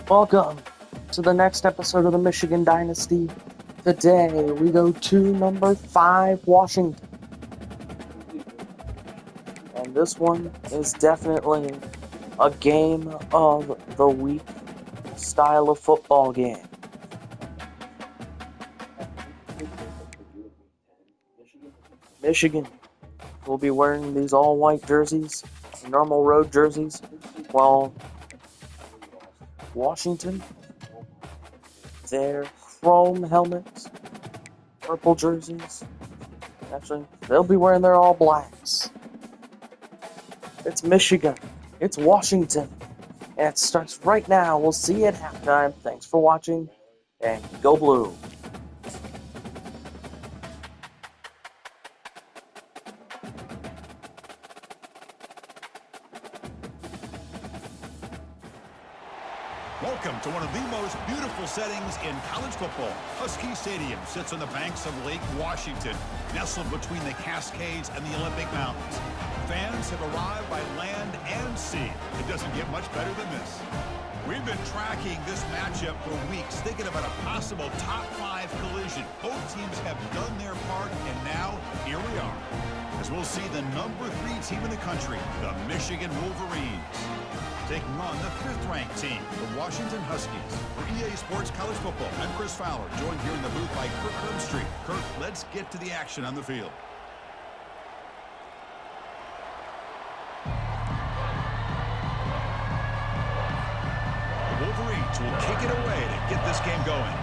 Welcome to the next episode of the Michigan Dynasty. Today we go to number 5, Washington. And this one is definitely a game of the week style of football game. Michigan will be wearing these all-white jerseys, normal road jerseys, while Washington, their chrome helmets, purple jerseys. Actually, they'll be wearing their all blacks. It's Michigan. It's Washington. And it starts right now. We'll see you at halftime. Thanks for watching, and go blue. Welcome to one of the most beautiful settings in college football. Husky Stadium sits on the banks of Lake Washington, nestled between the Cascades and the Olympic Mountains. Fans have arrived by land and sea. It doesn't get much better than this. We've been tracking this matchup for weeks, thinking about a possible top 5 collision. Both teams have done their part, and now here we are, as we'll see the number 3 team in the country, the Michigan Wolverines, taking on the 5th-ranked team, the Washington Huskies. For EA Sports College Football, I'm Chris Fowler, joined here in the booth by Kirk Herbstreit. Kirk, let's get to the action on the field. The Wolverines will kick it away to get this game going.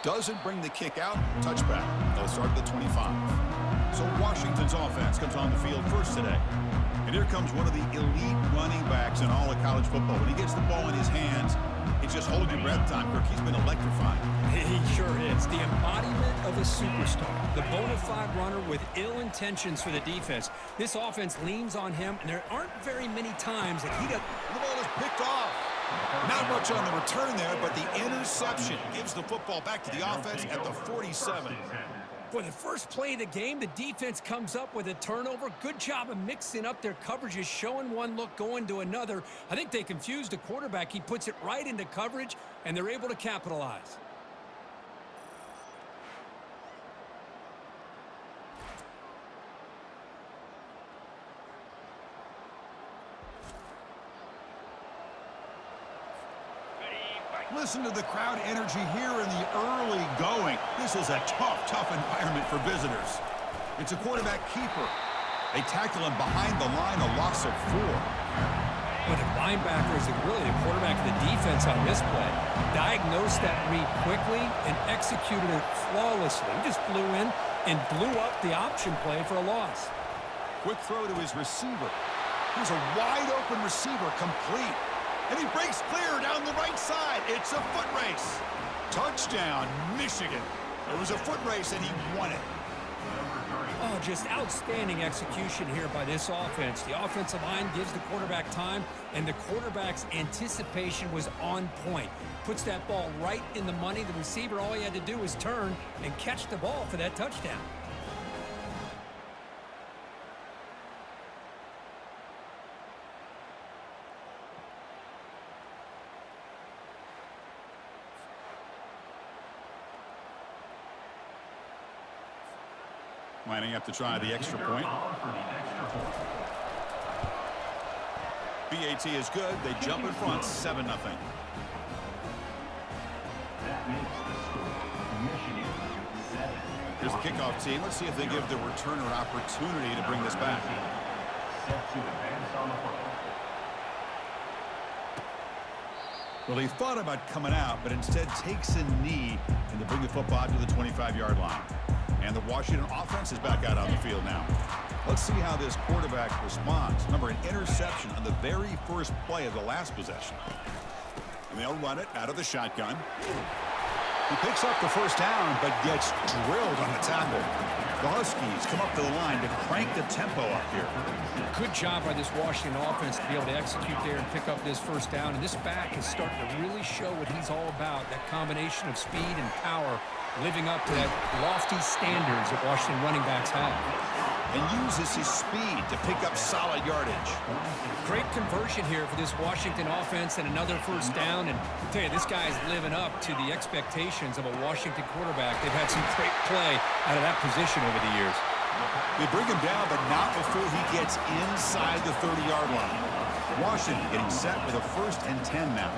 Doesn't bring the kick out. Touchback. They'll start at the 25. So Washington's offense comes on the field first today. And here comes one of the elite running backs in all of college football. When he gets the ball in his hands, it's just hold your breath time, Kirk. He's been electrifying. He sure is. The embodiment of a superstar. The bona fide runner with ill intentions for the defense. This offense leans on him, and there aren't very many times that he does. The ball is picked off. Not much on the return there, but the interception gives the football back to the offense at the 47. For the first play of the game, the defense comes up with a turnover. Good job of mixing up their coverages, showing one look, going to another. I think they confused the quarterback. He puts it right into coverage, and they're able to capitalize. Listen to the crowd energy here in the early going. This is a tough environment for visitors. It's a quarterback keeper. They tackle him behind the line, a loss of 4. But the linebacker is really the quarterback of the defense on this play. Diagnosed that read quickly and executed it flawlessly. He just flew in and blew up the option play for a loss. Quick throw to his receiver. Here's a wide open receiver, complete. And he breaks clear down the right side. It's a foot race. Touchdown, Michigan. It was a foot race, and he won it. Oh, just outstanding execution here by this offense. The offensive line gives the quarterback time, and the quarterback's anticipation was on point. Puts that ball right in the money. The receiver, all he had to do was turn and catch the ball for that touchdown. Lining up to try the extra point. BAT is good. They jump in front, 7-0. Here's the kickoff team. Let's see if they give the returner an opportunity to bring this back. Well, he thought about coming out, but instead takes a knee and to bring the football out to the 25-yard line. And the Washington offense is back out on the field now. Let's see how this quarterback responds. Remember, an interception on the very first play of the last possession. And they'll run it out of the shotgun. He picks up the first down, but gets drilled on the tackle. The Huskies come up to the line to crank the tempo up here. Good job by this Washington offense to be able to execute there and pick up this first down. And this back is starting to really show what he's all about. That combination of speed and power living up to that lofty standards that Washington running backs have. and uses his speed to pick up solid yardage. Great conversion here for this Washington offense and another first down. And I tell you, this guy is living up to the expectations of a Washington quarterback. They've had some great play out of that position over the years. They bring him down, but not before he gets inside the 30-yard line. Washington getting set with a 1st and 10 now.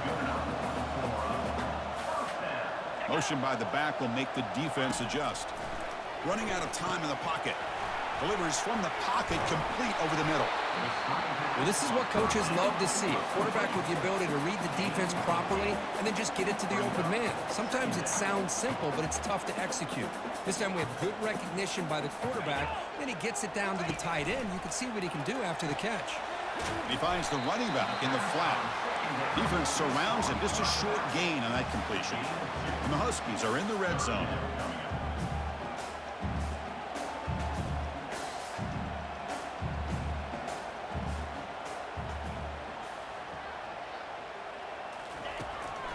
Motion by the back will make the defense adjust. Running out of time in the pocket. Delivers from the pocket, complete over the middle. Well, this is what coaches love to see. A quarterback with the ability to read the defense properly and then just get it to the open man. Sometimes it sounds simple, but it's tough to execute. This time we have good recognition by the quarterback. Then he gets it down to the tight end. You can see what he can do after the catch. He finds the running back in the flat. Defense surrounds him. Just a short gain on that completion. And the Huskies are in the red zone.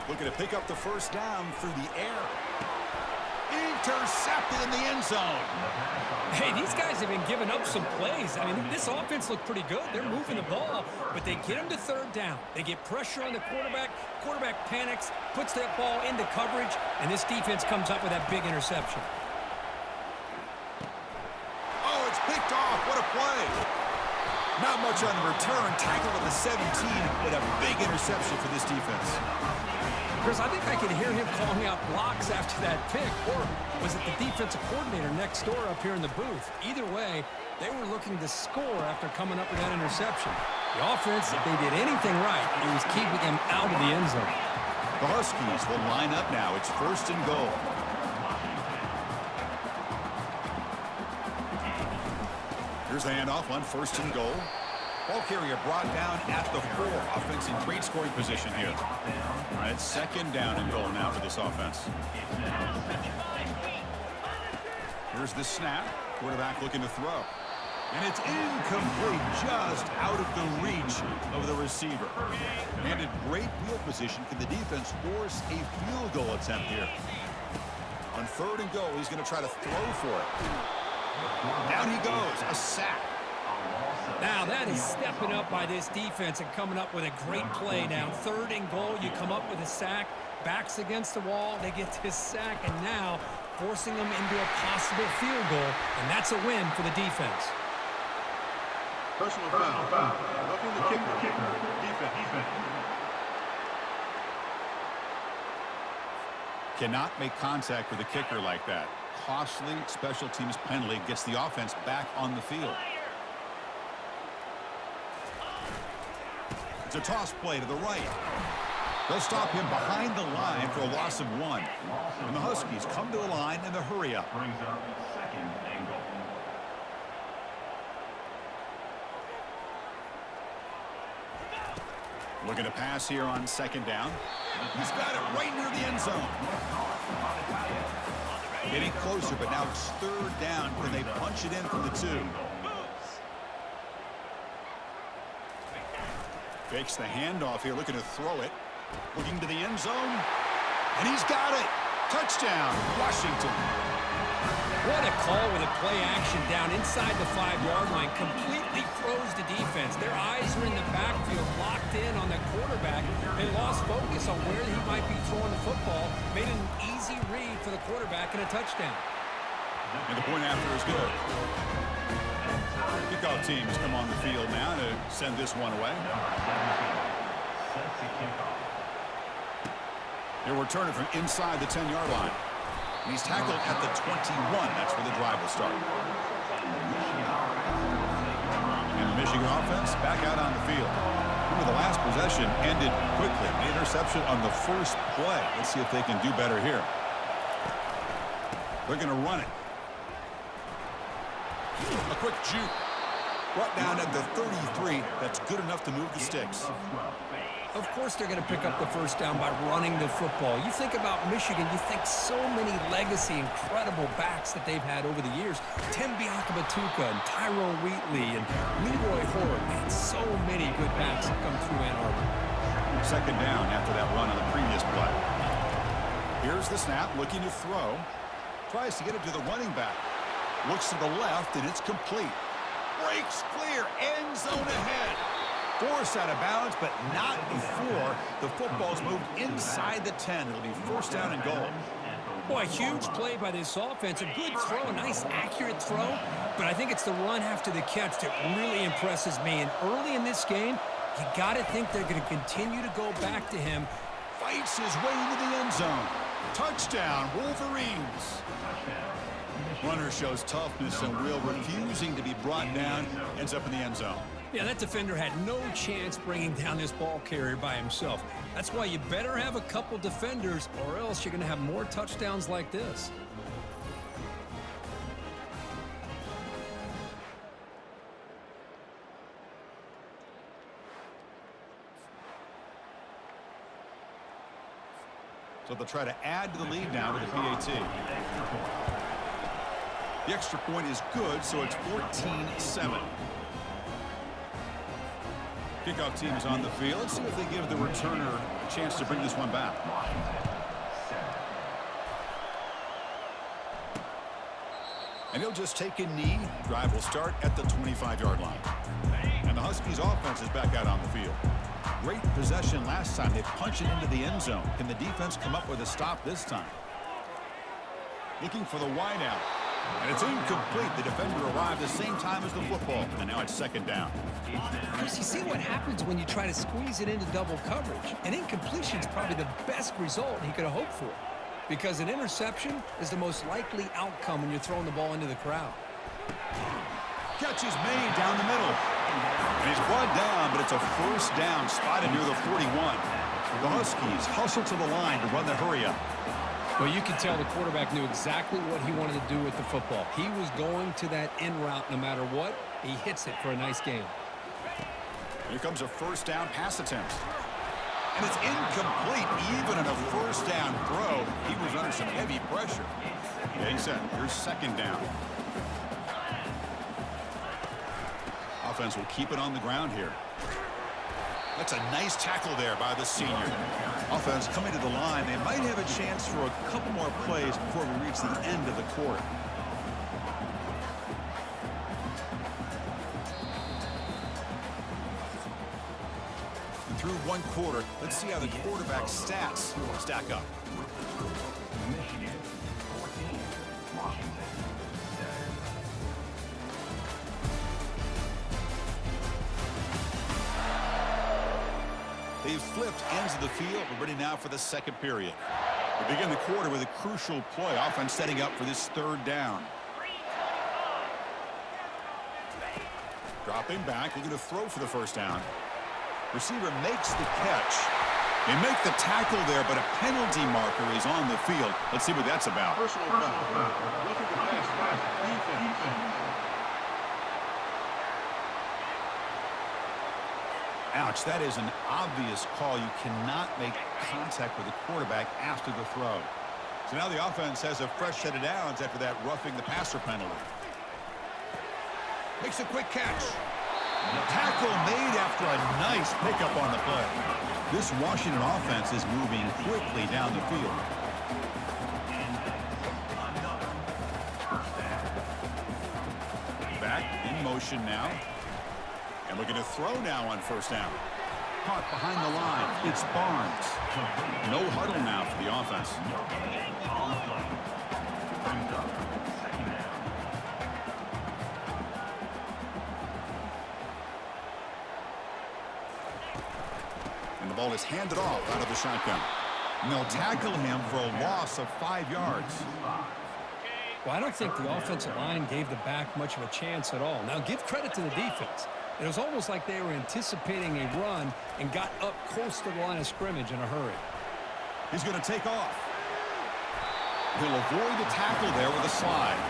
Looking to pick up the first down through the air. Intercepted in the end zone. Hey, these guys have been giving up some plays. I mean, this offense looked pretty good. They're moving the ball, but they get him to 3rd down. They get pressure on the quarterback. Quarterback panics, puts that ball into coverage, and this defense comes up with that big interception. Oh, it's picked off. What a play. Not much on the return. Tackled at the 17, but a big interception for this defense. Chris, I think I can hear him calling out blocks after that pick, or was it the defensive coordinator next door up here in the booth? Either way, they were looking to score after coming up with that interception. The offense, if they did anything right, it was keeping them out of the end zone. The Huskies will line up now. It's 1st and goal. Here's the handoff on 1st and goal. Ball carrier brought down at the 4. Offense in great scoring position here. All right, 2nd down and goal now for this offense. Here's the snap. Quarterback looking to throw. And it's incomplete, just out of the reach of the receiver. And in great field position, can the defense force a field goal attempt here? On 3rd and goal, he's going to try to throw for it. Down he goes, a sack. Now that is stepping up by this defense and coming up with a great play now. 3rd and goal, you come up with a sack, backs against the wall, they get this sack, and now forcing them into a possible field goal, and that's a win for the defense. Personal foul. Roughing the kicker. Defense. Cannot make contact with a kicker like that. Costly special teams penalty gets the offense back on the field. It's a toss play to the right. They'll stop him behind the line for a loss of 1. And the Huskies come to the line in the hurry up. Brings up 2nd and goal. Looking to pass here on 2nd down. He's got it right near the end zone. Getting closer, but now it's 3rd down. Can they punch it in from the 2? Fakes the handoff here, looking to throw it. Looking to the end zone. And he's got it. Touchdown, Washington. What a call with a play action down inside the 5-yard line. Completely throws the defense. Their eyes are in the backfield, locked in on the quarterback. They lost focus on where he might be throwing the football. Made an easy read for the quarterback and a touchdown. And the point after is good. Kickoff team has come on the field now to send this one away. They're returning from inside the 10-yard line. And he's tackled at the 21. That's where the drive will start. And the Michigan offense back out on the field. Remember, the last possession ended quickly. An interception on the first play. Let's see if they can do better here. They're going to run it. A quick juke. Brought down at the 33. That's good enough to move the sticks. Of course they're going to pick up the first down by running the football. You think about Michigan, you think so many legacy, incredible backs that they've had over the years. Tim Biakabatuka and Tyrone Wheatley and Leroy Horde. Man, so many good backs have come through Ann Arbor. 2nd down after that run on the previous play. Here's the snap, looking to throw. Tries to get it to the running back. Looks to the left, and it's complete. breaks clear. End zone ahead. Forced out of bounds, but not before the football's moved inside the 10. It'll be first down and goal. Boy, huge play by this offense. A good throw, a nice accurate throw. But I think it's the run after the catch that really impresses me. And early in this game, you got to think they're going to continue to go back to him. Fights his way into the end zone. Touchdown, Wolverines. Runner shows toughness and will, refusing to be brought down. Ends up in the end zone. Yeah, that defender had no chance bringing down this ball carrier by himself. That's why you better have a couple defenders, or else you're going to have more touchdowns like this. So they'll try to add to the lead now with a PAT. The extra point is good, so it's 14-7. Kickoff team is on the field. Let's see if they give the returner a chance to bring this one back. And he'll just take a knee. Drive will start at the 25-yard line. And the Huskies offense is back out on the field. Great possession last time. They punch it into the end zone. Can the defense come up with a stop this time? Looking for the wideout. And it's incomplete. The defender arrived the same time as the football. And now it's second down. Chris, you see what happens when you try to squeeze it into double coverage. An incompletion is probably the best result he could have hoped for. Because an interception is the most likely outcome when you're throwing the ball into the crowd. Catch is made down the middle. And he's brought down, but it's a first down spotted near the 41. The Huskies hustle to the line to run the hurry-up. Well, you can tell the quarterback knew exactly what he wanted to do with the football. He was going to that in route no matter what. He hits it for a nice gain. Here comes a first down pass attempt. And it's incomplete. Even in a first down throw, he was under some heavy pressure. Getting set. Here's second down. Offense will keep it on the ground here. That's a nice tackle there by the senior. Offense coming to the line. They might have a chance for a couple more plays before we reach the end of the quarter. And through one quarter, let's see how the quarterback's stats stack up. Michigan, 14. Washington, 7. They've flipped ends of the field. We're ready now for the second period. We begin the quarter with a crucial play. Offense setting up for this third down. Dropping back, looking to throw for the first down. Receiver makes the catch. They make the tackle there, but a penalty marker is on the field. Let's see what that's about. Personal foul. Looking to pass. Defense. Ouch, that is an obvious call. You cannot make contact with the quarterback after the throw. So now the offense has a fresh set of downs after that roughing the passer penalty. Makes a quick catch. Tackle made after a nice pickup on the play. This Washington offense is moving quickly down the field. Back in motion now. And looking to throw now on first down. Caught behind the line. It's Barnes. No huddle now for the offense. And the ball is handed off out of the shotgun. And they'll tackle him for a loss of 5 yards. Well, I don't think the offensive line gave the back much of a chance at all. Now, give credit to the defense. It was almost like they were anticipating a run and got up close to the line of scrimmage in a hurry. He's going to take off. He'll avoid the tackle there with a slide.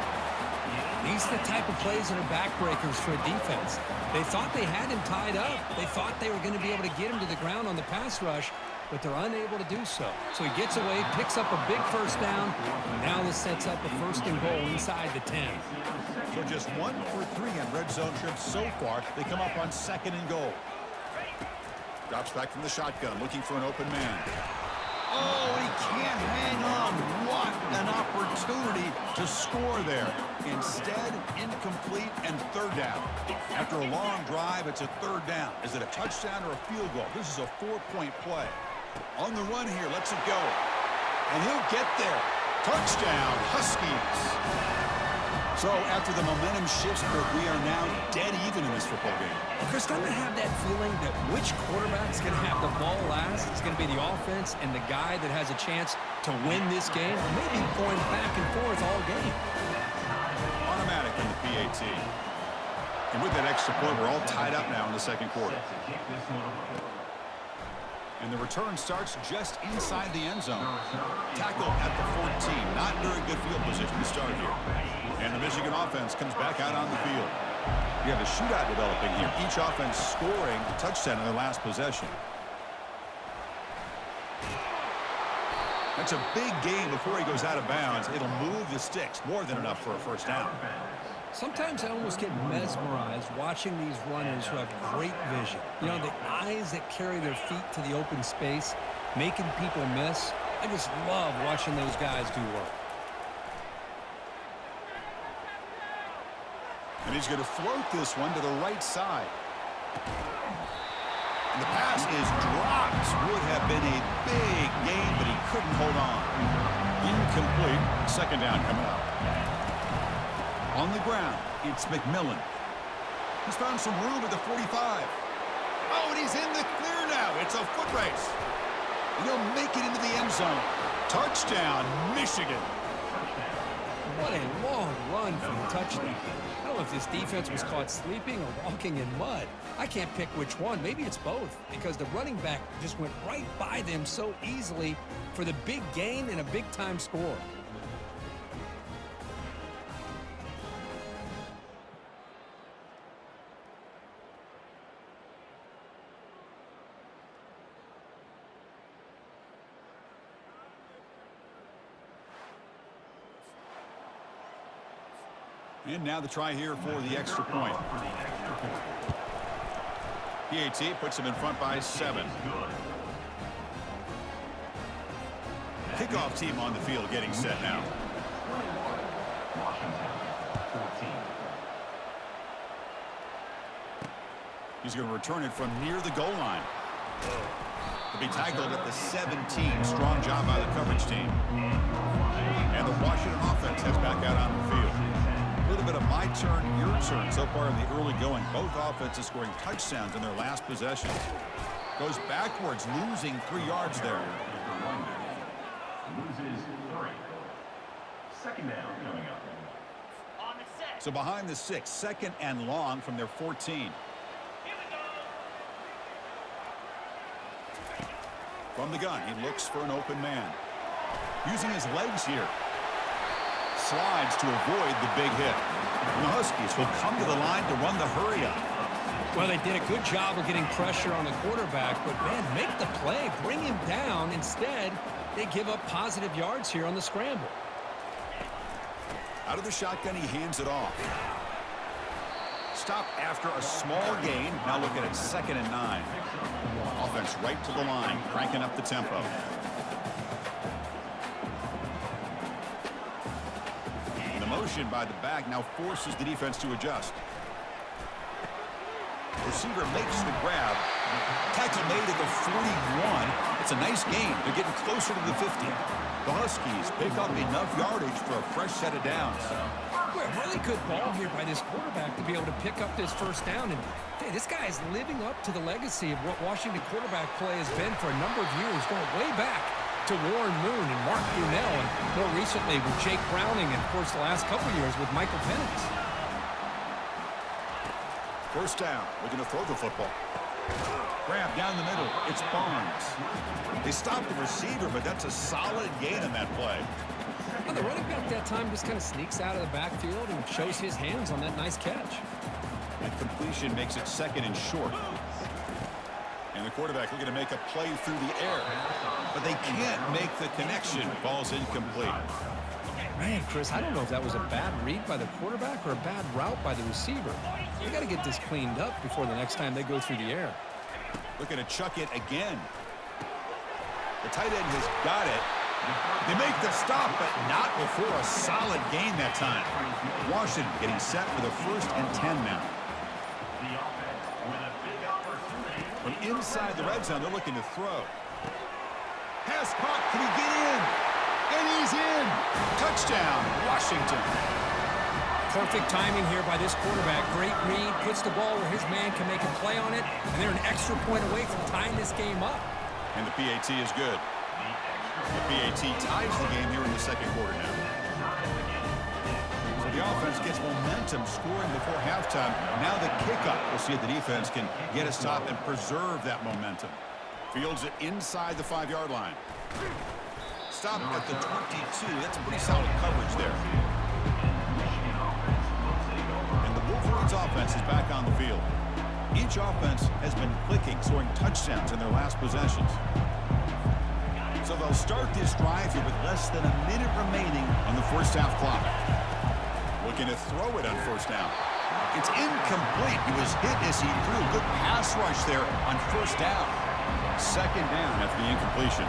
These are the type of plays that are backbreakers for a defense. They thought they had him tied up. They thought they were going to be able to get him to the ground on the pass rush, but they're unable to do so. So he gets away, picks up a big first down. Now this sets up a first and goal inside the 10. So just 1 for 3 on red zone trips so far. They come up on second and goal. Drops back from the shotgun, looking for an open man. Oh, he can't hang on. What an opportunity to score there. Instead, incomplete and third down. After a long drive, it's a third down. Is it a touchdown or a field goal? This is a 4-point play. On the run here, lets it go. And he'll get there. Touchdown, Huskies. So after the momentum shifts, Kirk, we are now dead even in this football game. Chris, don't I have that feeling that which quarterback's going to have the ball last? It's going to be the offense and the guy that has a chance to win this game. Maybe going back and forth all game. Automatic in the PAT. And with that extra point, we're all tied up now in the second quarter. And the return starts just inside the end zone. Tackle at the 14. Not very good field position to start here. And the Michigan offense comes back out on the field. We have a shootout developing here. Each offense scoring a touchdown in their last possession. That's a big game before he goes out of bounds. It'll move the sticks. More than enough for a first down. Sometimes I almost get mesmerized watching these runners who have great vision. You know, the eyes that carry their feet to the open space, making people miss. I just love watching those guys do work. And he's going to float this one to the right side. And the pass is dropped. Would have been a big gain, but he couldn't hold on. Incomplete. Second down coming up. On the ground, it's McMillan. He's found some room at the 45. Oh, and he's in the clear now. It's a foot race. And he'll make it into the end zone. Touchdown, Michigan. What a long run for the touchdown. I don't know if this defense was caught sleeping or walking in mud. I can't pick which one. Maybe it's both, because the running back just went right by them so easily for the big gain and a big-time score. And now the try here for the extra point. PAT puts him in front by 7. Kickoff team on the field getting set now. He's going to return it from near the goal line. To be tackled at the 17. Strong job by the coverage team. And the Washington offense heads back out on the field. A little bit of my turn, your turn so far in the early going. Both offenses scoring touchdowns in their last possessions. Goes backwards, losing 3 yards there. Loses 3. Second down coming up. So behind the 6, second and long from their 14. From the gun, he looks for an open man. Using his legs here. Slides to avoid the big hit. And the Huskies will come to the line to run the hurry-up. Well, they did a good job of getting pressure on the quarterback, but, man, make the play. Bring him down. Instead, they give up positive yards here on the scramble. Out of the shotgun, he hands it off. Stop after a small gain. Now looking at 2nd and 9. Offense right to the line, cranking up the tempo. The motion by the back now forces the defense to adjust. Receiver makes the grab. Tackle made at the 41. It's a nice gain. They're getting closer to the 50. The Huskies pick up enough yardage for a fresh set of downs. Well, really good ball here by this quarterback to be able to pick up this first down. And hey, this guy is living up to the legacy of what Washington quarterback play has been for a number of years, going way back to Warren Moon and Mark Brunell, and more recently with Jake Browning, and of course the last couple years with Michael Penix. First down, looking to throw the football. Grab down the middle, it's Barnes. They stopped the receiver, but that's a solid gain in that play. And the running back that time just kind of sneaks out of the backfield and shows his hands on that nice catch. That completion makes it 2nd and short. And the quarterback looking to make a play through the air. But they can't make the connection. Ball's incomplete. Man, Chris, I don't know if that was a bad read by the quarterback or a bad route by the receiver. They got to get this cleaned up before the next time they go through the air. Looking to chuck it again. The tight end has got it. They make the stop, but not before a solid gain that time. Washington getting set for the 1st and 10 now. From inside the red zone, they're looking to throw. Pass caught. Can he get in? And he's in. Touchdown, Washington. Perfect timing here by this quarterback. Great read, puts the ball where his man can make a play on it, and they're an extra point away from tying this game up. And the PAT is good. The PAT ties the game here in the 2nd quarter now. So the offense gets momentum scoring before halftime. Now the kickoff. We'll see if the defense can get a stop and preserve that momentum. Fields it inside the 5-yard line. Stop at the 22. That's pretty solid coverage there. And the Wolverines offense is back on the field. Each offense has been clicking, scoring touchdowns in their last possessions. So they'll start this drive here with less than a minute remaining on the 1st half clock. Looking to throw it on 1st down. It's incomplete. He was hit as he threw. Good pass rush there on 1st down. 2nd down after the incompletion.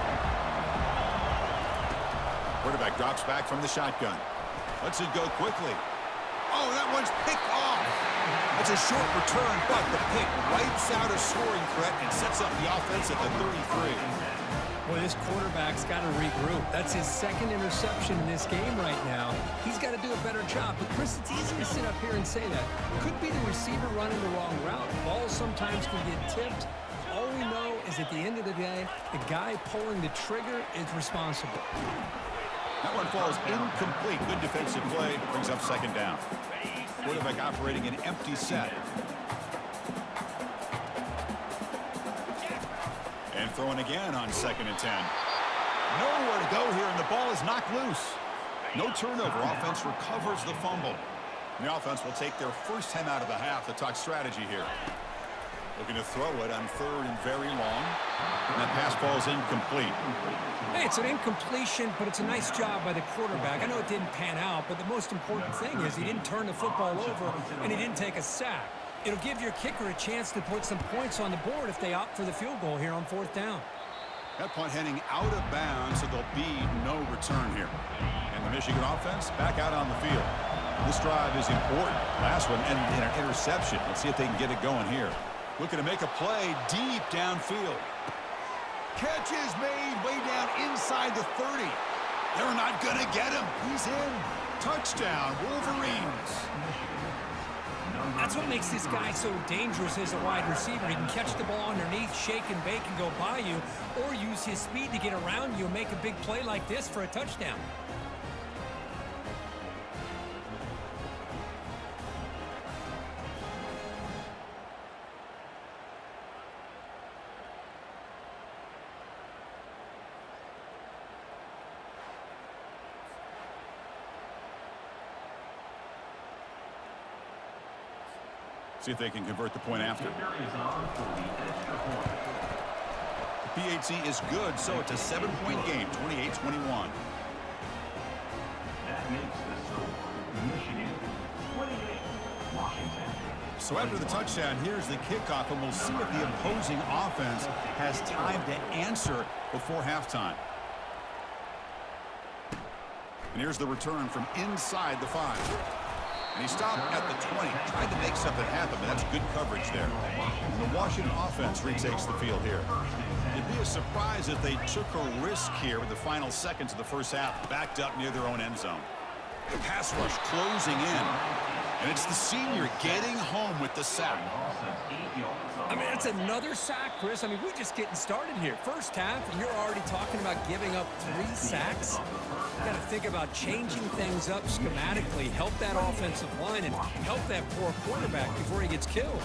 Quarterback drops back from the shotgun. Lets it go quickly. Oh, that one's picked off. That's a short return, but the pick wipes out a scoring threat and sets up the offense at the 33. Boy, this quarterback's got to regroup. That's his 2nd interception in this game right now. He's got to do a better job. But, Chris, it's easy to sit up here and say that. Could be the receiver running the wrong route. Balls sometimes can get tipped. All we know is at the end of the day, the guy pulling the trigger is responsible. That one falls incomplete. Good defensive play. Brings up 2nd down. Quarterback operating an empty set. And throwing again on 2nd and 10. Nowhere to go here, and the ball is knocked loose. No turnover. Offense recovers the fumble. And the offense will take their 1st time out of the half to talk strategy here. Looking to throw it on 3rd and very long. And that pass ball is incomplete. Hey, it's an incompletion, but it's a nice job by the quarterback. I know it didn't pan out, but the most important thing is he didn't turn the football over, and he didn't take a sack. It'll give your kicker a chance to put some points on the board if they opt for the field goal here on 4th down. That punt heading out of bounds, so there'll be no return here. And the Michigan offense back out on the field. This drive is important. Last one ended in an interception. Let's see if they can get it going here. Looking to make a play deep downfield. Catch is made way down inside the 30. They're not going to get him. He's in. Touchdown, Wolverines. That's what makes this guy so dangerous as a wide receiver. He can catch the ball underneath, shake and bake, and go by you, or use his speed to get around you and make a big play like this for a touchdown. See if they can convert the point after. The PAT is good, so it's a 7-point game, 28-21. That makes the score Michigan 28, Washington. So after the touchdown, here's the kickoff, and we'll see if the opposing offense has time to answer before halftime. And here's the return from inside the 5. And he stopped at the 20, tried to make something happen, but that's good coverage there. And the Washington offense retakes the field here. It'd be a surprise if they took a risk here with the final seconds of the 1st half, backed up near their own end zone. The pass rush closing in. And it's the senior getting home with the sack. I mean, that's another sack, Chris. I mean, we're just getting started here. 1st half, and you're already talking about giving up 3 sacks. You got to think about changing things up schematically, help that offensive line, and help that poor quarterback before he gets killed.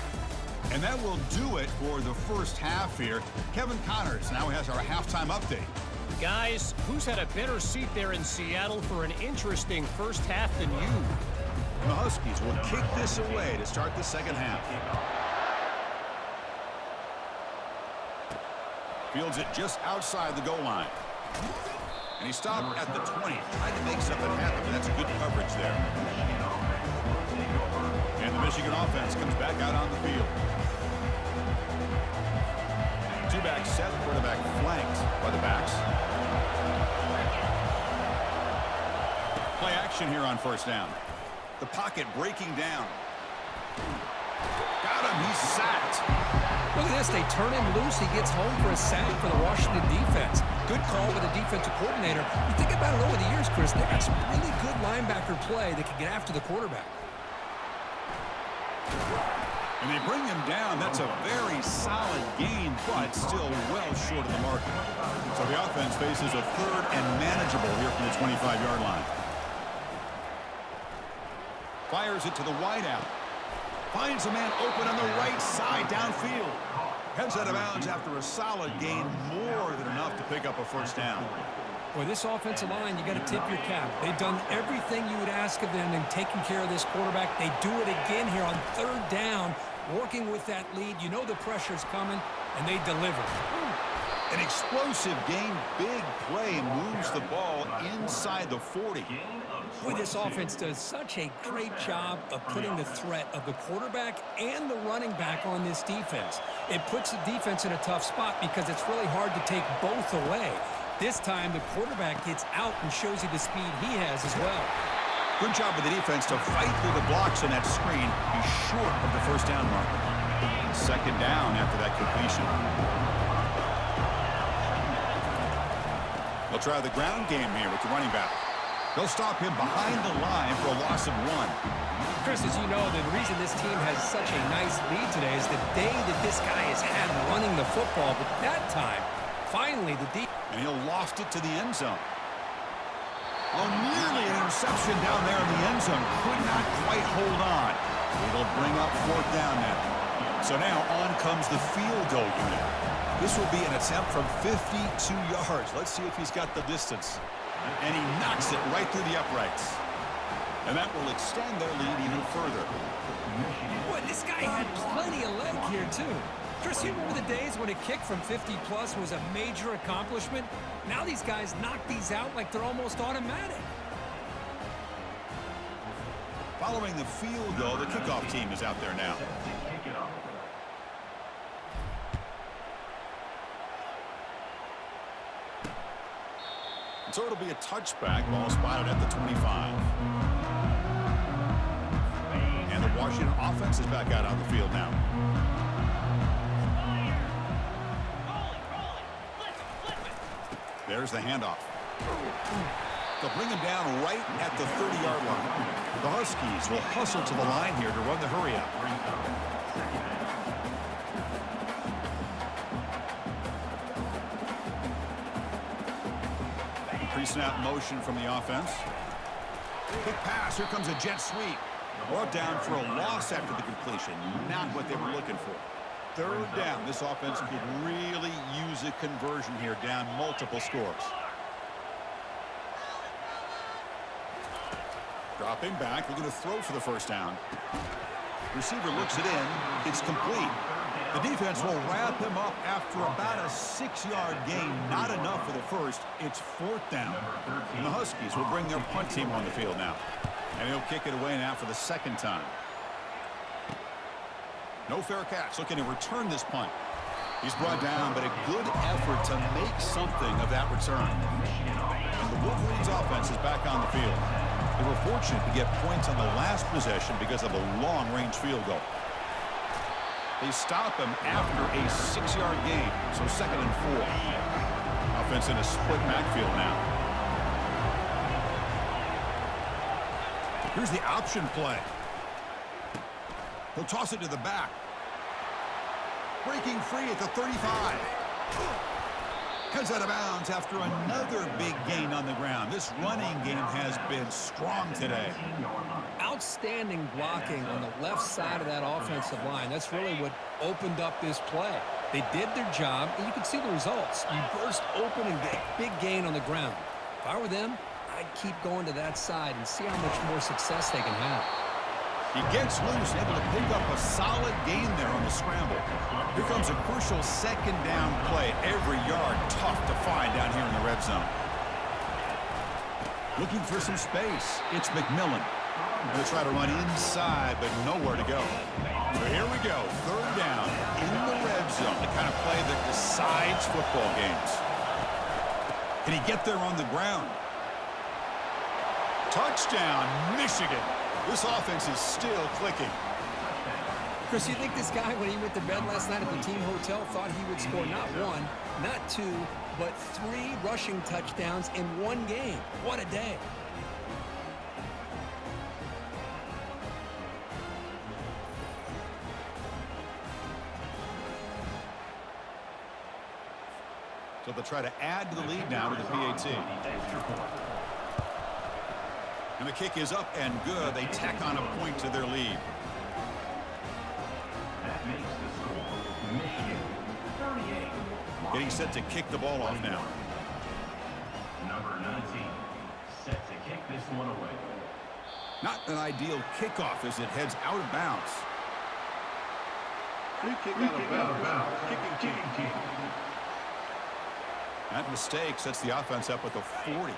And that will do it for the 1st half here. Kevin Connors now has our halftime update. Guys, who's had a better seat there in Seattle for an interesting 1st half than you? The Huskies will kick this away to start the 2nd half. Fields it just outside the goal line. And he stopped at the 20. Tried to make something happen, but that's good coverage there. And the Michigan offense comes back out on the field. 2-back set, quarterback flanked. by the backs. Play action here on first down. The pocket breaking down. Got him. He's sacked. Look at this. They turn him loose. He gets home for a sack for the Washington defense. Good call with the defensive coordinator. You think about it over the years, Chris, they got some really good linebacker play that can get after the quarterback. And they bring him down. That's a very solid gain, but still well short of the market. So the offense faces a third and manageable here from the 25-yard line. Fires it to the wideout. Finds a man open on the right side downfield. Heads out of bounds after a solid gain, more than enough to pick up a first down. Boy, this offensive line, you got to tip your cap. They've done everything you would ask of them in taking care of this quarterback. They do it again here on third down, working with that lead. You know the pressure's coming, and they deliver. An explosive gain, big play, moves the ball inside the 40. Boy, this offense does such a great job of putting the threat of the quarterback and the running back on this defense. It puts the defense in a tough spot because it's really hard to take both away. This time, the quarterback gets out and shows you the speed he has as well. Good job with the defense to fight through the blocks on that screen. He's short of the first down marker. Second down after that completion. They'll try the ground game here with the running back. They'll stop him behind the line for a loss of 1. Chris, as you know, the reason this team has such a nice lead today is the day that this guy has had running the football. But that time, finally, the deep. And he'll loft it to the end zone. Oh, nearly an interception down there in the end zone. Could not quite hold on. It'll bring up fourth down now. So now on comes the field goal unit. This will be an attempt from 52 yards. Let's see if he's got the distance. And he knocks it right through the uprights. And that will extend their lead even further. Boy, this guy had plenty of leg here, too. Chris, you remember the days when a kick from 50-plus was a major accomplishment? Now these guys knock these out like they're almost automatic. Following the field goal, the kickoff team is out there now. So it'll be a touchback, ball spotted at the 25. And the Washington offense is back out on the field now. There's the handoff. They'll bring him down right at the 30-yard line. The Huskies will hustle to the line here to run the hurry-up. Pre-snap motion from the offense. Quick pass. Here comes a jet sweep. Brought down for a loss after the completion. Not what they were looking for. Third down. This offense could really use a conversion here, down multiple scores. Dropping back, looking to throw for the first down. Receiver looks it in. It's complete. The defense will wrap him up after about a 6-yard gain. Not enough for the first. It's fourth down. And the Huskies will bring their punt team on the field now. And he'll kick it away now for the second time. No fair catch. Looking to return this punt. He's brought down, but a good effort to make something of that return. And the Wolverines offense is back on the field. They were fortunate to get points on the last possession because of a long-range field goal. They stop him after a 6-yard gain, so 2nd and 4. Offense in a split backfield now. Here's the option play. He'll toss it to the back. Breaking free at the 35. Heads out of bounds after another big gain on the ground. This running game has been strong today. Outstanding blocking on the left side of that offensive line. That's really what opened up this play. They did their job, and you can see the results. You burst open and get a big gain on the ground. If I were them, I'd keep going to that side and see how much more success they can have. He gets loose, able to pick up a solid gain there on the scramble. Here comes a crucial second down play. Every yard tough to find down here in the red zone. Looking for some space. It's McMillan. Going to try to run inside, but nowhere to go. So here we go. Third down in the red zone. The kind of play that decides football games. Can he get there on the ground? Touchdown, Michigan. This offense is still clicking. Chris, you think this guy, when he went to bed last night at the team hotel, thought he would score not one, not two, but 3 rushing touchdowns in one game? What a day. So they'll try to add to the lead now with the PAT. And the kick is up and good. They tack on a point to their lead. That makes the score Michigan 38. Getting set to kick the ball off now. Number 19 set to kick this one away. Not an ideal kickoff as it heads out of bounds. Free kick out of bounds. Kicking team. That mistake sets the offense up with a 40.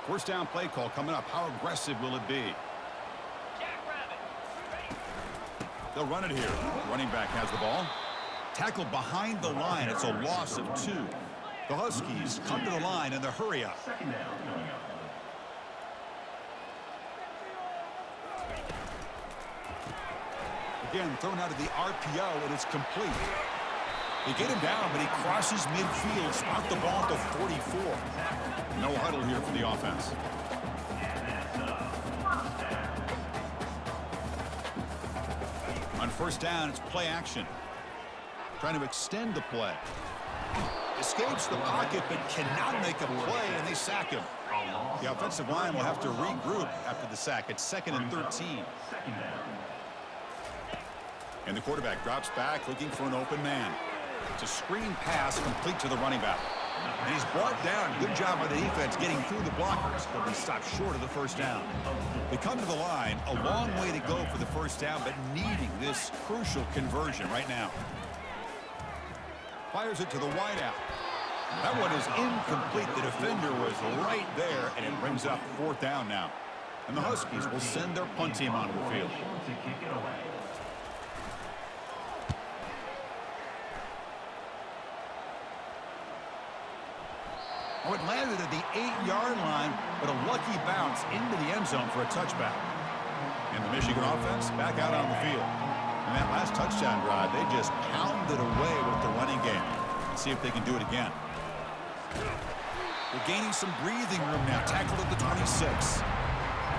First down play call coming up. How aggressive will it be? They'll run it here. Running back has the ball. Tackled behind the line. It's a loss of 2. The Huskies come to the line in the hurry up. Second down coming up. Again, thrown out of the RPO, and it's complete. They get him down, but he crosses midfield, spot the ball at the 44. No huddle here for the offense. On first down, it's play action. Trying to extend the play. Escapes the pocket, but cannot make a play, and they sack him. The offensive line will have to regroup after the sack. It's 2nd and 13. And the quarterback drops back, looking for an open man. It's a screen pass complete to the running back. And he's brought down. Good job by the defense getting through the blockers, but he stopped short of the first down. They come to the line, a long way to go for the first down, but needing this crucial conversion right now. Fires it to the wideout. That one is incomplete. The defender was right there, and it brings up 4th down now. And the Huskies will send their punt team onto the field. To kick it away. Oh, it landed at the 8-yard line, but a lucky bounce into the end zone for a touchback. And the Michigan offense back out on the field. And that last touchdown drive, they just pounded away with the running game. Let's see if they can do it again. They're gaining some breathing room now. Tackled at the 26.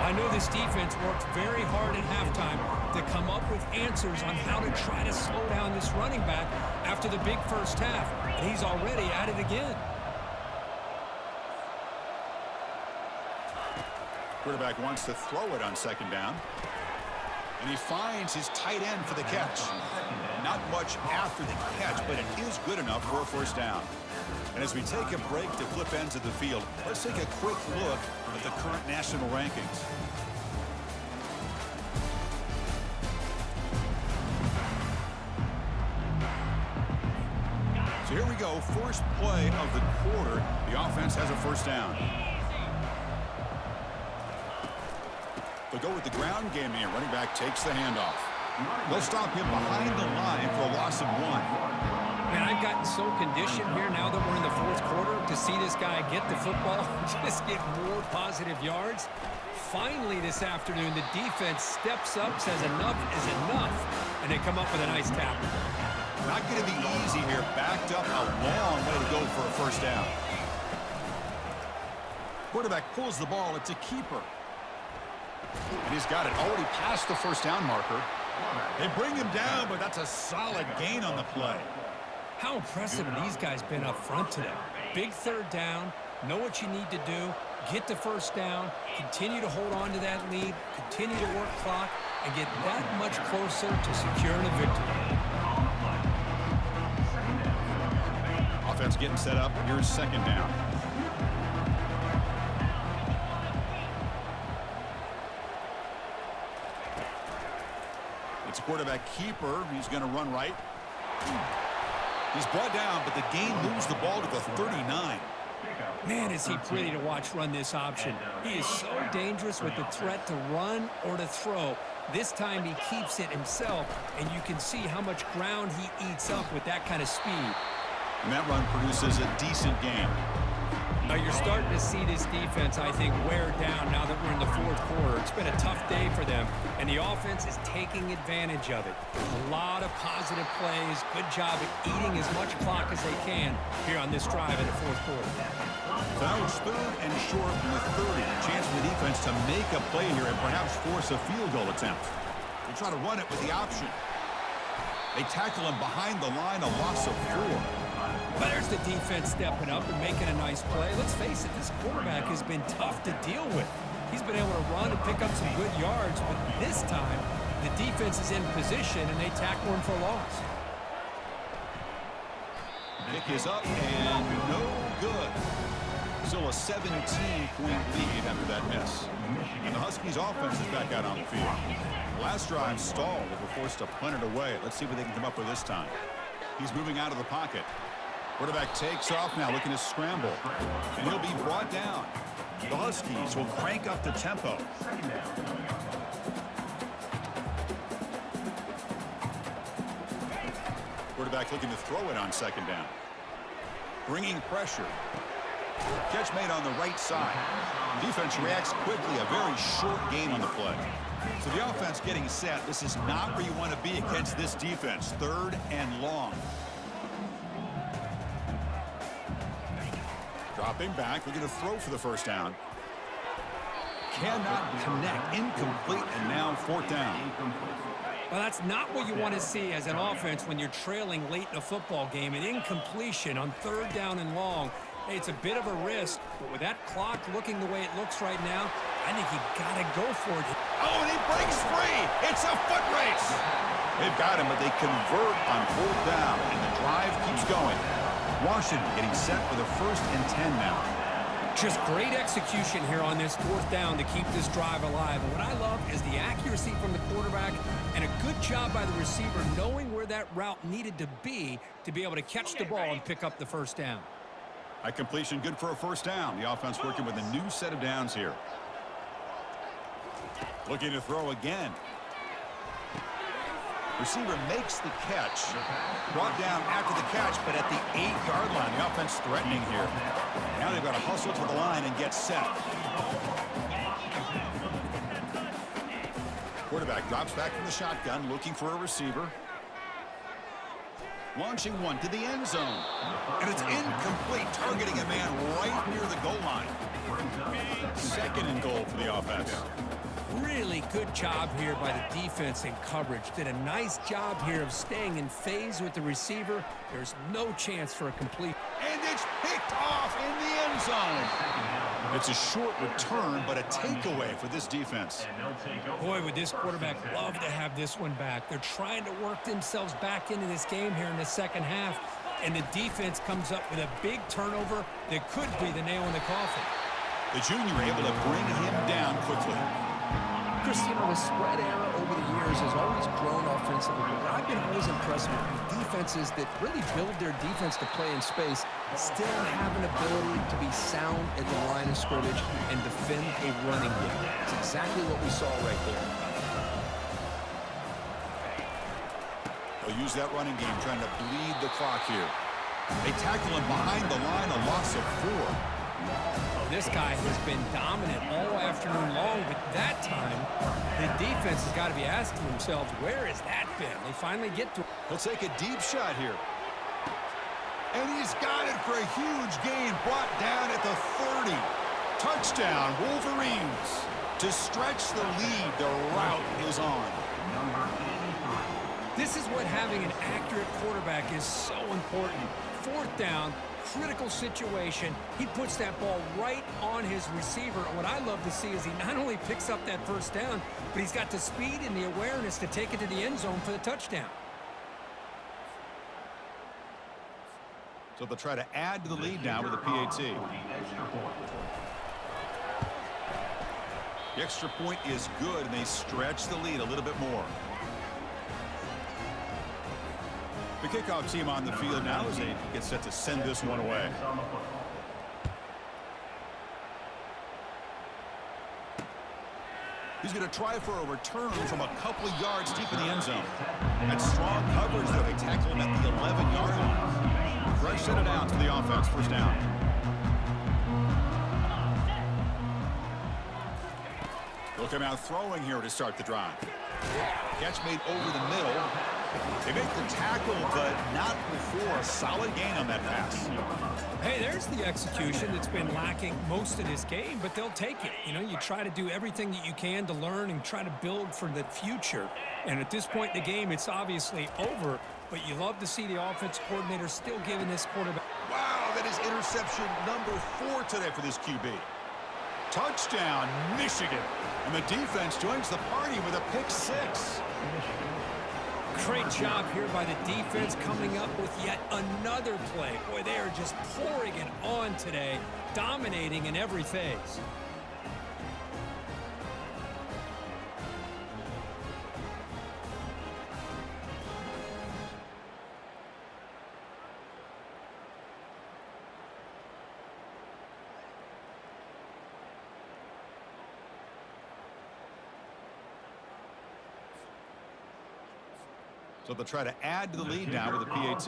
I know this defense worked very hard at halftime to come up with answers on how to try to slow down this running back after the big first half. And he's already at it again. Quarterback wants to throw it on 2nd down. And he finds his tight end for the catch. Not much after the catch, but it is good enough for a first down. And as we take a break to flip ends of the field, let's take a quick look at the current national rankings. So here we go, first play of the quarter. The offense has a first down. They'll go with the ground game here. Running back takes the handoff. They'll stop him behind the line for a loss of 1. Man, I've gotten so conditioned here now that we're in the 4th quarter to see this guy get the football, just get more positive yards. Finally this afternoon, the defense steps up, says enough is enough, and they come up with a nice tackle. Not going to be easy here. Backed up a long way to go for a first down. Quarterback pulls the ball. It's a keeper. And he's got it already past the first down marker. They bring him down, but that's a solid gain on the play. How impressive have these guys been up front today? Big 3rd down, know what you need to do, get the first down, continue to hold on to that lead, continue to work clock, and get that much closer to securing a victory. Offense getting set up. Here's 2nd down. It's a quarterback keeper. He's going to run right. He's brought down, but the gain moves the ball to the 39. Man, is he pretty to watch run this option. He is so dangerous with the threat to run or to throw. This time he keeps it himself, and you can see how much ground he eats up with that kind of speed. And that run produces a decent gain. Now you're starting to see this defense, I think, wear down now that we're in the fourth quarter. It's been a tough day for them, and the offense is taking advantage of it. A lot of positive plays. Good job at eating as much clock as they can here on this drive in the fourth quarter. So now it's 3rd and short from the 30. Chance for the defense to make a play here and perhaps force a field goal attempt. They try to run it with the option. They tackle him behind the line, a loss of 4. Well, there's the defense stepping up and making a nice play. Let's face it, this quarterback has been tough to deal with. He's been able to run and pick up some good yards, but this time the defense is in position and they tackle him for a loss. Kick is up and no good. Still a 17-point lead after that miss. And the Huskies offense is back out on the field. Last drive stalled. They were forced to punt it away. Let's see what they can come up with this time. He's moving out of the pocket. Quarterback takes off now, looking to scramble. And he'll be brought down. The Huskies will crank up the tempo. Quarterback looking to throw it on 2nd down. Bringing pressure. Catch made on the right side. Defense reacts quickly. A very short game on the play. So the offense getting set. This is not where you want to be against this defense. 3rd and long. Dropping back, looking to throw for the 1st down. Cannot connect, incomplete, and now 4th down. Well, that's not what you want to see as an offense when you're trailing late in a football game. An incompletion on 3rd down and long. Hey, it's a bit of a risk, but with that clock looking the way it looks right now, I think you got to go for it. Oh, and he breaks free. It's a foot race. They've got him, but they convert on 4th down, and the drive keeps going. Washington getting set for the 1st and 10 now. Just great execution here on this 4th down to keep this drive alive. And what I love is the accuracy from the quarterback and a good job by the receiver knowing where that route needed to be able to catch the ball and pick up the 1st down. A completion good for a 1st down. The offense working with a new set of downs here. Looking to throw again. Receiver makes the catch. Brought down after the catch, but at the 8-yard line. The offense threatening here. Now they've got to hustle to the line and get set. Quarterback drops back from the shotgun, looking for a receiver. Launching one to the end zone. And it's incomplete, targeting a man right near the goal line. 2nd and goal for the offense. Really good job here by the defense in coverage. Did a nice job here of staying in phase with the receiver. There's no chance for a complete. And it's picked off in the end zone. It's a short return, but a takeaway for this defense. Boy, would this quarterback love to have this one back. They're trying to work themselves back into this game here in the 2nd half. And the defense comes up with a big turnover that could be the nail in the coffin. The junior able to bring him down quickly. Chris, you know, the spread era over the years has always grown offensively, but I've been always impressed with defenses that really build their defense to play in space, still have an ability to be sound at the line of scrimmage and defend a running game. It's exactly what we saw right there. They'll use that running game, trying to bleed the clock here. They tackle him behind the line, a loss of 4. This guy has been dominant all afternoon long, but that time, the defense has got to be asking themselves, where has that been? They finally get to it. He'll take a deep shot here. And he's got it for a huge gain, brought down at the 30. Touchdown, Wolverines. To stretch the lead, the route is on. This is what having an accurate quarterback is so important. 4th down. Critical situation. He puts that ball right on his receiver. And what I love to see is he not only picks up that 1st down, but he's got the speed and the awareness to take it to the end zone for the touchdown. So they'll try to add to the lead now with a PAT. The extra point is good, and they stretch the lead a little bit more. The kickoff team on the field now as they get set to send this one away. He's going to try for a return from a couple of yards deep in the end zone. That's strong coverage, though. They tackle him at the 11-yard line. Fresh set of downs for the offense. 1st down. They'll come out throwing here to start the drive. Catch made over the middle. They make the tackle, but not before a solid gain on that pass. Hey, there's the execution that's been lacking most of this game, but they'll take it. You know, you try to do everything that you can to learn and try to build for the future. And at this point in the game, it's obviously over, but you love to see the offense coordinator still giving this quarterback. Wow, that is interception number 4 today for this QB. Touchdown, Michigan. And the defense joins the party with a pick 6. Great job here by the defense coming up with yet another play. Boy, they are just pouring it on today, dominating in every phase. So they'll try to add to the lead now with a PAT.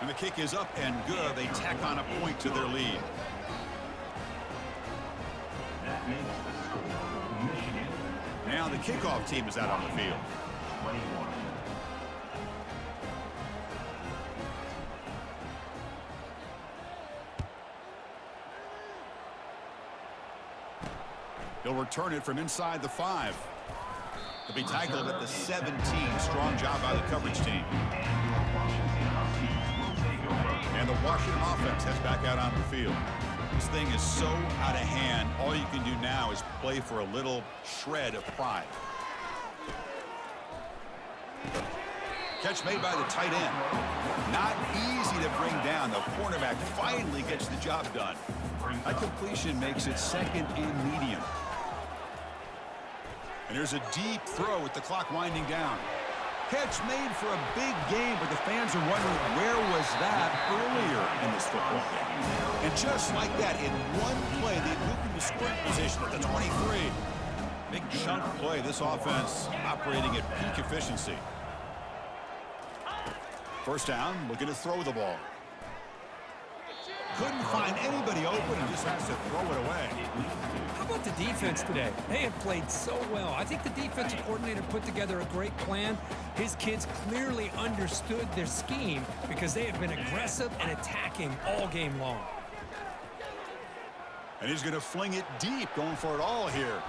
And the kick is up and good. They tack on a point to their lead. That makes the score Michigan. Now the kickoff team is out on the field. 21. He'll return it from inside the 5. He'll be tackled at the 17. Strong job by the coverage team. And the Washington offense heads back out on the field. This thing is so out of hand. All you can do now is play for a little shred of pride. Catch made by the tight end. Not easy to bring down. The cornerback finally gets the job done. That completion makes it second and medium. And there's a deep throw with the clock winding down. Catch made for a big game, but the fans are wondering where was that earlier in this football game. And just like that, in one play, they moved into scoring position at the 23. Big chunk play. This offense operating at peak efficiency. First down, looking to throw the ball. Couldn't find anybody open and just has to throw it away. How about the defense today? They have played so well. I think the defensive coordinator put together a great plan. His kids clearly understood their scheme because they have been aggressive and attacking all game long. And he's going to fling it deep, going for it all here.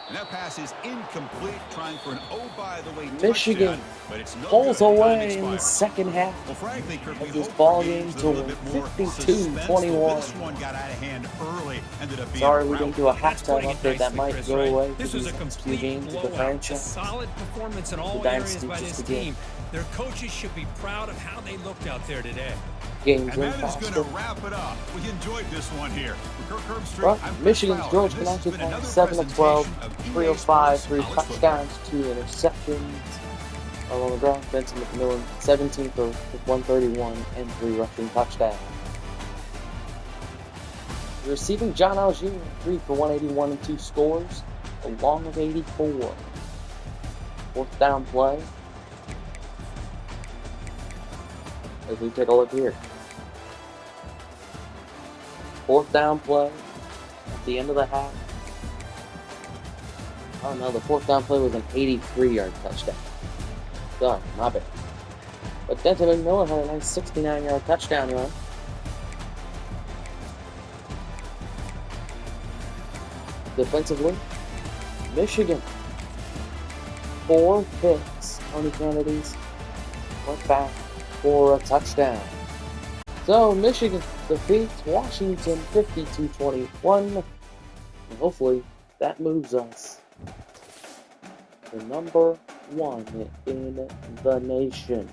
And that pass is incomplete, trying for an oh-by-the-way Michigan touchdown, but it's no pulls good. Time away in the expired. second half Well, frankly, Kirk, we of this hope ball for game games with to a little bit more 52-21. suspense. This one got out of hand early, ended up being Sorry a we rout. didn't do a That's halftime putting it update. That nicely, might Chris, go right? away This for was a these few complete games of the blowout. A franchise. solid performance in all The areas Dynasty by just this began. team. Their coaches should be proud of how they looked out there today. Games And went that is going faster. to wrap it up. We enjoyed this one here. For Kirk Herbstreit, Well, I'm Chris Michigan's Fowler. George This has Canacci been won another 7-12, presentation of EA 305, Sports 3 College Football. touchdowns, 2 interceptions. On the ground, Benson McMillan, 17 for 131 and 3 rushing touchdowns. The receiving, John Algier, 3 for 181 and 2 scores, a long of 84. Fourth down play. As we take a look here. Fourth down play at the end of the half. Oh no, the fourth down play was an 83-yard touchdown. Sorry, my bad. But Denton McMillan had a nice 69-yard touchdown run. Defensively, Michigan, 4 picks. Tony Kennedy's went back for a touchdown. So Michigan defeats Washington 52-21. And hopefully that moves us to number 1 in the nation.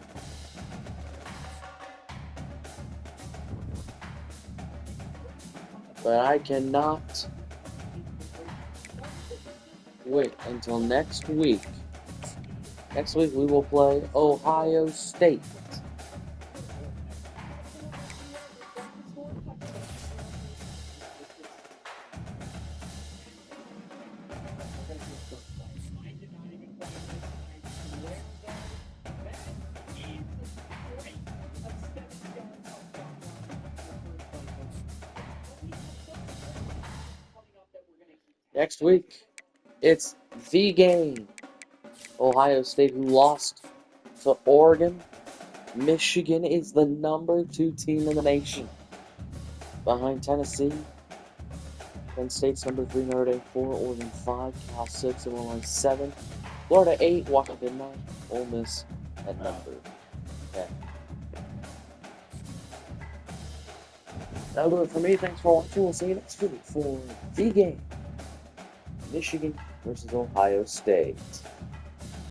But I cannot wait until next week. Next week we will play Ohio State. Next week, it's the game. Ohio State, who lost to Oregon. Michigan is the #2 team in the nation, behind Tennessee. Penn State's #3, Notre Dame 4, Oregon 5, Cal 6, Illinois 7, Florida 8, Washington 9, Ole Miss at #10. That'll do it for me. Thanks for watching. We'll see you next week for the game. Michigan versus Ohio State.